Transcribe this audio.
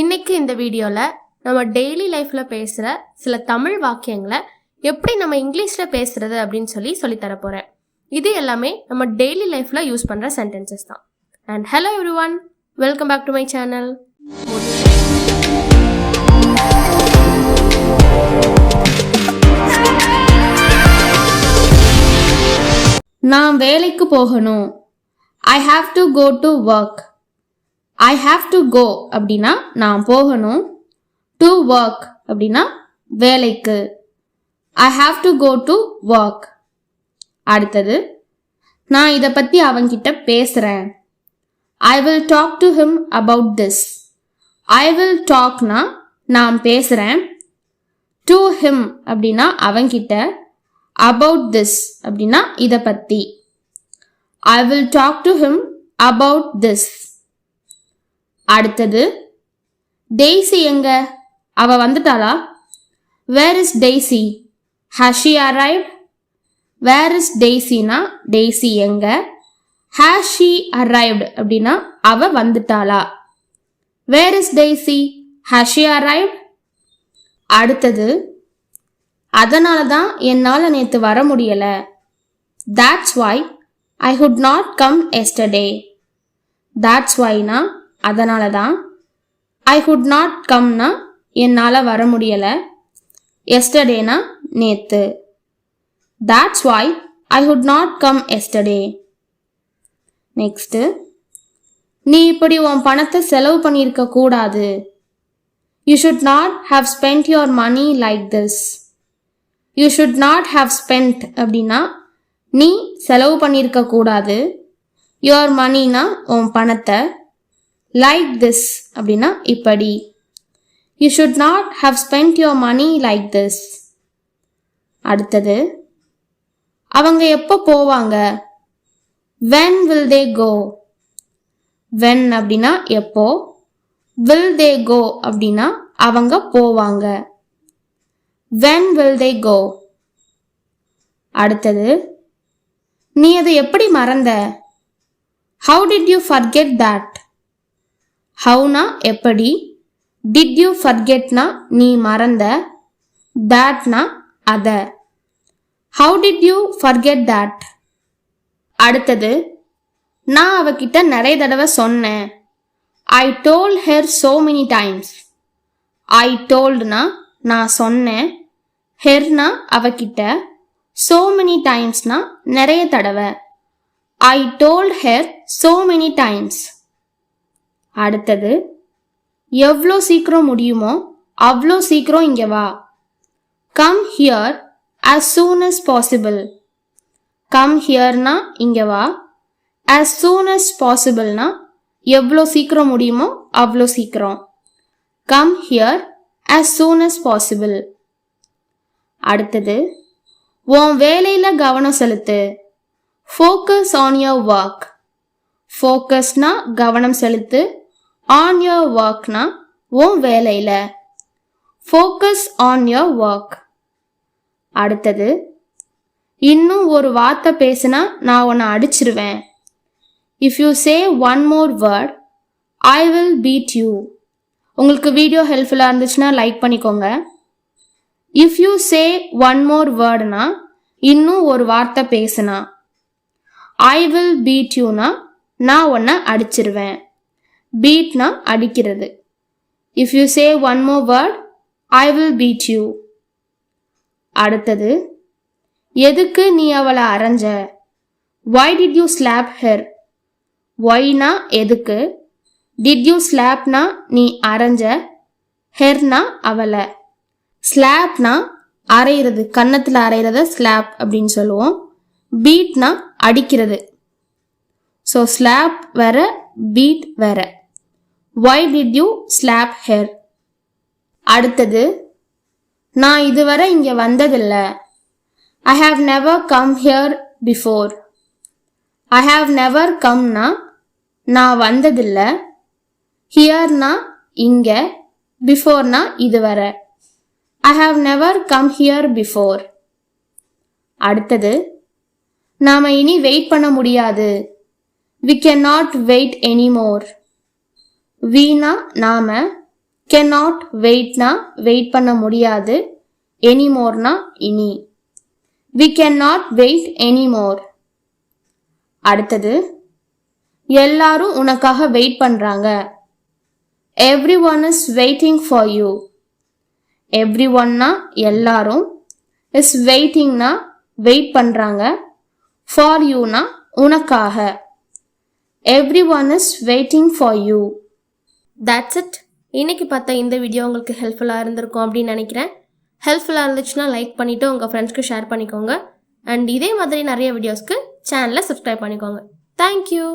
இன்னைக்கு இந்த வீடியோவில் நம்ம டெய்லி லைஃப்பில் பேசுகிற சில தமிழ் வாக்கியங்களை எப்படி நம்ம இங்கிலீஷில் பேசுகிறது அப்படின்னு சொல்லித்தர போகிறேன். இது எல்லாமே நம்ம டெய்லி லைஃப்பில் யூஸ் பண்ணுற சென்டென்சஸ் தான். And hello everyone, welcome back to my channel. நான் வேலைக்கு போகணும். I have to go to work. I have to go அப்படின்னா நான் போகணும். To work அப்படின்னா வேலைக்கு. I have to go to work. அடுத்தது, நான் இதை பற்றி அவன்கிட்ட பேசுகிறேன். I will talk to him about this. I will talkனா நான் பேசுகிறேன். To him அப்படின்னா அவன்கிட்ட. About this அப்படின்னா இதை பற்றி. I will talk to him about this. அடுத்தது, டெய்ஸி எங்க? அவ வந்துட்டாளா? Where is Daisy? Has she arrived? Where is Daisyனா டெய்ஸி எங்க? Has she arrived அப்படின்னா அவ வந்துட்டாளா? Where is Daisy? Has she arrived? அடுத்தது, அதனால தான் என்னால் நேற்று வர முடியல. That's why I could not come yesterday. That's whyனா அதனால தான். I could not comeனா என்னால் வர முடியல. Yesterdayனா நேற்று. That's why I could not come yesterday. Next, நீ இப்படி உன் பணத்தை செலவு பண்ணியிருக்க கூடாது. You should not have spent your money like this. You should not have spent அப்படின்னா நீ செலவு பண்ணியிருக்க கூடாது. Your moneyனா உன் பணத்தை. Like this அப்படின்னா இப்படி. You should not have spent your money like this. அடுத்தது, அவங்க எப்போ போவாங்க? When will they go? When அப்படின்னா எப்போ. Will they go அப்படின்னா அவங்க போவாங்க. When will they go? அடுத்தது, நீ அதை எப்படி மறந்த? How did you forget that? Howனா எப்படி. Did you forgetனா நீ மறந்த. Thatனா அத. How did you forget that? அடுத்தது, நான் அவகிட்ட நிறைய தடவை சொன்னேன். I told her so many times. I toldனா நான் சொன்னேன். Herனா அவகிட்ட. So many timesனா நிறைய தடவை. I told her so many times. அடுத்தது, எவ்வளோ சீக்கிரம் முடியுமோ அவ்வளோ சீக்கிரம் இங்கே வா. Come here as soon as possible. Come hereனா இங்கே வா. As soon as possibleனா எவ்வளோ சீக்கிரம் முடியுமோ அவ்வளோ சீக்கிரம். Come here as soon as possible. அடுத்தது, உன் வேலையில் கவனம் செலுத்து. Focus on your work. Focusனா கவனம் செலுத்து. On your workனா உன் வேலையில். Focus on your work. அடுத்தது, இன்னும் ஒரு வார்த்தை பேசினா நான் உன்னை அடிச்சிருவேன். If you say one more word, I will beat you. உங்களுக்கு வீடியோ ஹெல்ப்ஃபுல்லாக இருந்துச்சுன்னா லைக் பண்ணிக்கோங்க. If you say one more wordனா இன்னும் ஒரு வார்த்தை பேசுனா. I will beat youனா நான் உன்னை அடிச்சிருவேன். Beatனா அடிக்கிறது. If you say one more word, I will beat you. அடுத்தது, எதுக்கு நீ அவளை அரைஞ்ச? Why did you slap her? Whyனா எதுக்கு. Did you slapனா நீ அரைஞ்ச. Herனா அவளை. Slapனா அரைகிறது, கன்னத்தில் அரைகிறத slap அப்படின்னு சொல்லுவோம். Beatனா அடிக்கிறது. ஸோ slap வேற, beat வேற. Why did you slap her? அடுத்தது, நான் இதுவரை இங்கே வந்ததில்லை. I have never come here before. I have never comeனா நான் வந்ததில்லை. Hereனா இங்கே. Beforeனா இதுவரை. I have never come here before. அடுத்தது, நாம இனி வெயிட் பண்ண முடியாது. We cannot wait anymore. வீணா நாம. cannot வெயிட்னா வெயிட் பண்ண முடியாது, எனிமோர்னா இனி. we cannot wait anymore. அடுத்தது எல்லாரும் உனக்காக வெயிட் பண்றாங்க. everyone is waiting for you. everyoneனா எல்லாரும், is waitingனா வெயிட் பண்றாங்க, for youனா உனக்காக. everyone is waiting for you. That's it. இன்னைக்கு பார்த்த இந்த வீடியோ உங்களுக்கு ஹெல்ப்ஃபுல்லாக இருந்திருக்கும் அப்படின்னு நினைக்கிறேன். ஹெல்ப்ஃபுல்லாக இருந்துச்சுன்னா லைக் பண்ணிவிட்டு உங்கள் ஃப்ரெண்ட்ஸ்க்கு ஷேர் பண்ணிக்கோங்க. அண்ட் இதே மாதிரி நிறைய வீடியோஸ்க்கு சேனலை சப்ஸ்கிரைப் பண்ணிக்கோங்க. தேங்க்யூ.